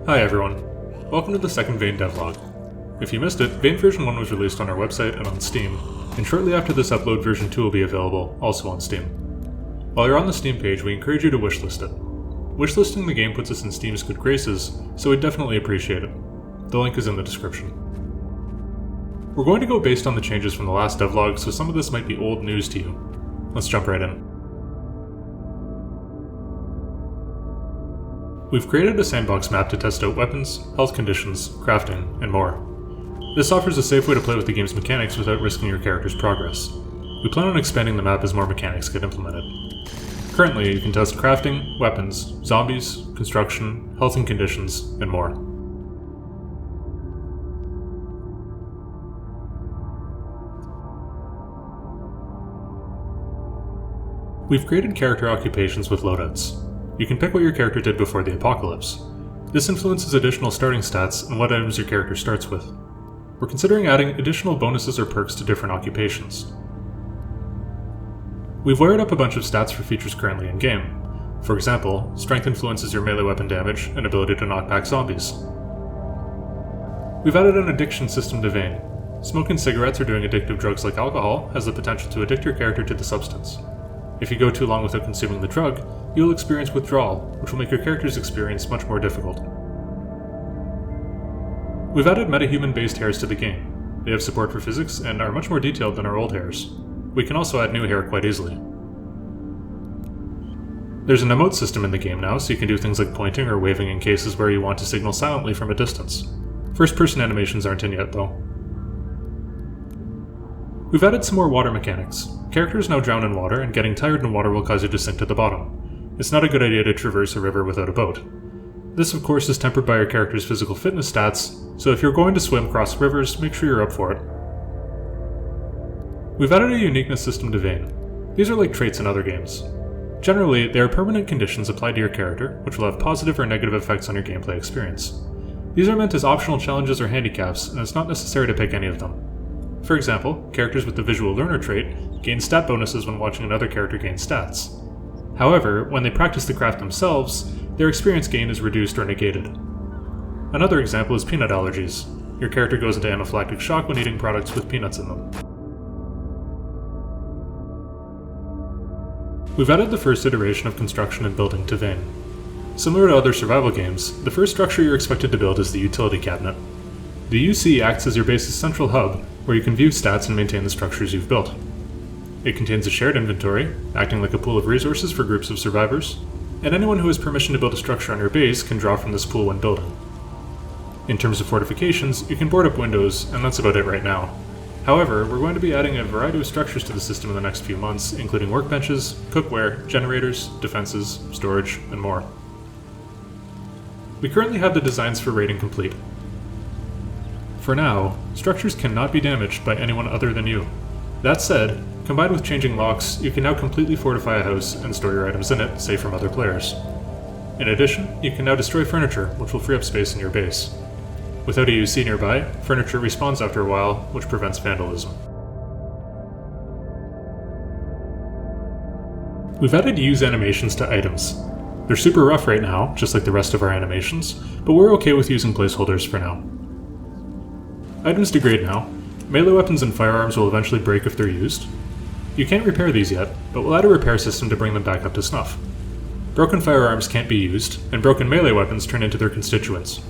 Hi everyone, welcome to the second Vane Devlog. If you missed it, Vane version 1 was released on our website and on Steam, and shortly after this upload version 2 will be available, also on Steam. While you're on the Steam page, we encourage you to wishlist it. Wishlisting the game puts us in Steam's good graces, so we'd definitely appreciate it. The link is in the description. We're going to go based on the changes from the last devlog, so some of this might be old news to you. Let's jump right in. We've created a sandbox map to test out weapons, health conditions, crafting, and more. This offers a safe way to play with the game's mechanics without risking your character's progress. We plan on expanding the map as more mechanics get implemented. Currently, you can test crafting, weapons, zombies, construction, health and conditions, and more. We've created character occupations with loadouts. You can pick what your character did before the apocalypse. This influences additional starting stats and what items your character starts with. We're considering adding additional bonuses or perks to different occupations. We've wired up a bunch of stats for features currently in-game. For example, strength influences your melee weapon damage and ability to knock back zombies. We've added an addiction system to Vane. Smoking cigarettes or doing addictive drugs like alcohol has the potential to addict your character to the substance. If you go too long without consuming the drug, you'll experience withdrawal, which will make your character's experience much more difficult. We've added metahuman-based hairs to the game. They have support for physics and are much more detailed than our old hairs. We can also add new hair quite easily. There's an emote system in the game now, so you can do things like pointing or waving in cases where you want to signal silently from a distance. First-person animations aren't in yet, though. We've added some more water mechanics. Characters now drown in water, and getting tired in water will cause you to sink to the bottom. It's not a good idea to traverse a river without a boat. This, of course, is tempered by your character's physical fitness stats, so if you're going to swim across rivers, make sure you're up for it. We've added a uniqueness system to Vane. These are like traits in other games. Generally, they are permanent conditions applied to your character, which will have positive or negative effects on your gameplay experience. These are meant as optional challenges or handicaps, and it's not necessary to pick any of them. For example, characters with the visual learner trait gain stat bonuses when watching another character gain stats. However, when they practice the craft themselves, their experience gain is reduced or negated. Another example is peanut allergies. Your character goes into anaphylactic shock when eating products with peanuts in them. We've added the first iteration of construction and building to Vane. Similar to other survival games, the first structure you're expected to build is the utility cabinet. The UC acts as your base's central hub, where you can view stats and maintain the structures you've built. It contains a shared inventory, acting like a pool of resources for groups of survivors, and anyone who has permission to build a structure on your base can draw from this pool when building. In terms of fortifications, you can board up windows, and that's about it right now. However, we're going to be adding a variety of structures to the system in the next few months, including workbenches, cookware, generators, defenses, storage, and more. We currently have the designs for raiding complete. For now, structures cannot be damaged by anyone other than you. That said, combined with changing locks, you can now completely fortify a house and store your items in it, safe from other players. In addition, you can now destroy furniture, which will free up space in your base. Without a UC nearby, furniture respawns after a while, which prevents vandalism. We've added use animations to items. They're super rough right now, just like the rest of our animations, but we're okay with using placeholders for now. Items degrade now. Melee weapons and firearms will eventually break if they're used. You can't repair these yet, but we'll add a repair system to bring them back up to snuff. Broken firearms can't be used, and broken melee weapons turn into their constituents.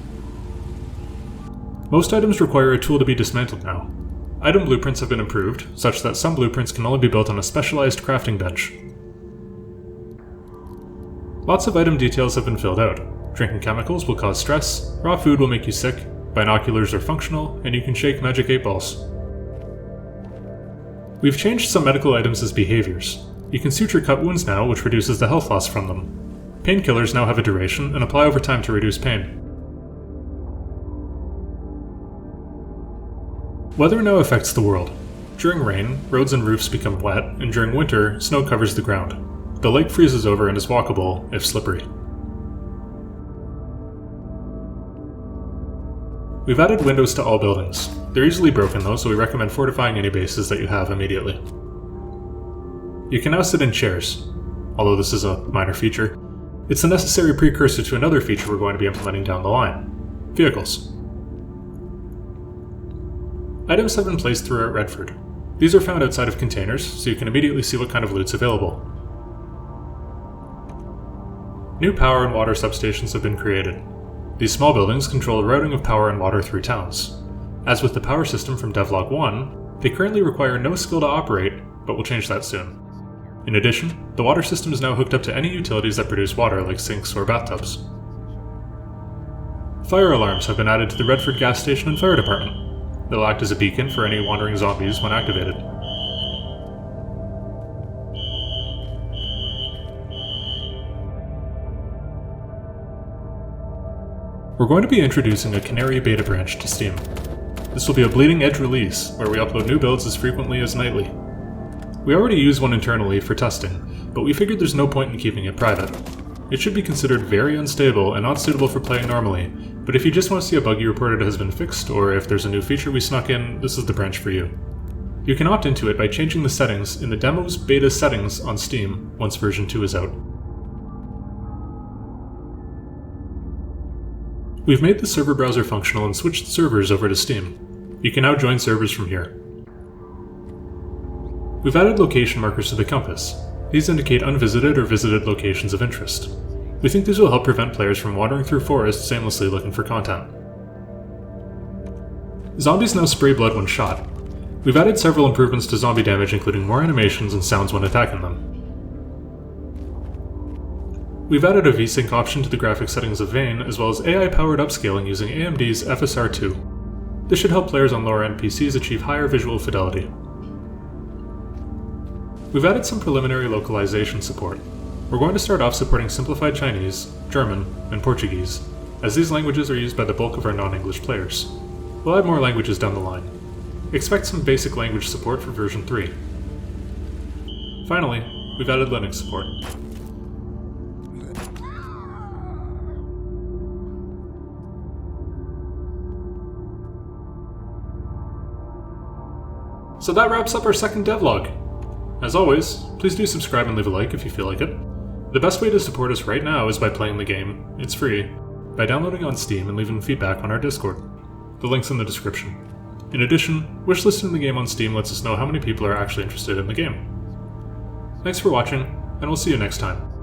Most items require a tool to be dismantled now. Item blueprints have been improved, such that some blueprints can only be built on a specialized crafting bench. Lots of item details have been filled out. Drinking chemicals will cause stress, raw food will make you sick, binoculars are functional, and you can shake magic 8-balls. We've changed some medical items as behaviors. You can suture cut wounds now, which reduces the health loss from them. Painkillers now have a duration and apply over time to reduce pain. Weather now affects the world. During rain, roads and roofs become wet, and during winter, snow covers the ground. The lake freezes over and is walkable, if slippery. We've added windows to all buildings. They're easily broken though, so we recommend fortifying any bases that you have immediately. You can now sit in chairs. Although this is a minor feature, It's the necessary precursor to another feature we're going to be implementing down the line: vehicles. Items have been placed throughout Redford. These are found outside of containers, so you can immediately see what kind of loot's available. New power and water substations have been created. These small buildings control the routing of power and water through towns. As with the power system from Devlog 1, they currently require no skill to operate, but will change that soon. In addition, the water system is now hooked up to any utilities that produce water like sinks or bathtubs. Fire alarms have been added to the Redford gas station and fire department. They'll act as a beacon for any wandering zombies when activated. We're going to be introducing a Canary beta branch to Steam. This will be a bleeding edge release, where we upload new builds as frequently as nightly. We already use one internally for testing, but we figured there's no point in keeping it private. It should be considered very unstable and not suitable for playing normally, but if you just want to see a bug you reported has been fixed, or if there's a new feature we snuck in, this is the branch for you. You can opt into it by changing the settings in the demo's beta settings on Steam once version 2 is out. We've made the server browser functional and switched the servers over to Steam. You can now join servers from here. We've added location markers to the compass. These indicate unvisited or visited locations of interest. We think these will help prevent players from wandering through forests aimlessly looking for content. Zombies now spray blood when shot. We've added several improvements to zombie damage, including more animations and sounds when attacking them. We've added a VSync option to the graphics settings of Vane, as well as AI-powered upscaling using AMD's FSR2. This should help players on lower-end PCs achieve higher visual fidelity. We've added some preliminary localization support. We're going to start off supporting simplified Chinese, German, and Portuguese, as these languages are used by the bulk of our non-English players. We'll add more languages down the line. Expect some basic language support for version 3. Finally, we've added Linux support. So that wraps up our second devlog. As always, please do subscribe and leave a like if you feel like it. The best way to support us right now is by playing the game, it's free, by downloading on Steam and leaving feedback on our Discord. The link's in the description. In addition, wishlisting the game on Steam lets us know how many people are actually interested in the game. Thanks for watching, and we'll see you next time.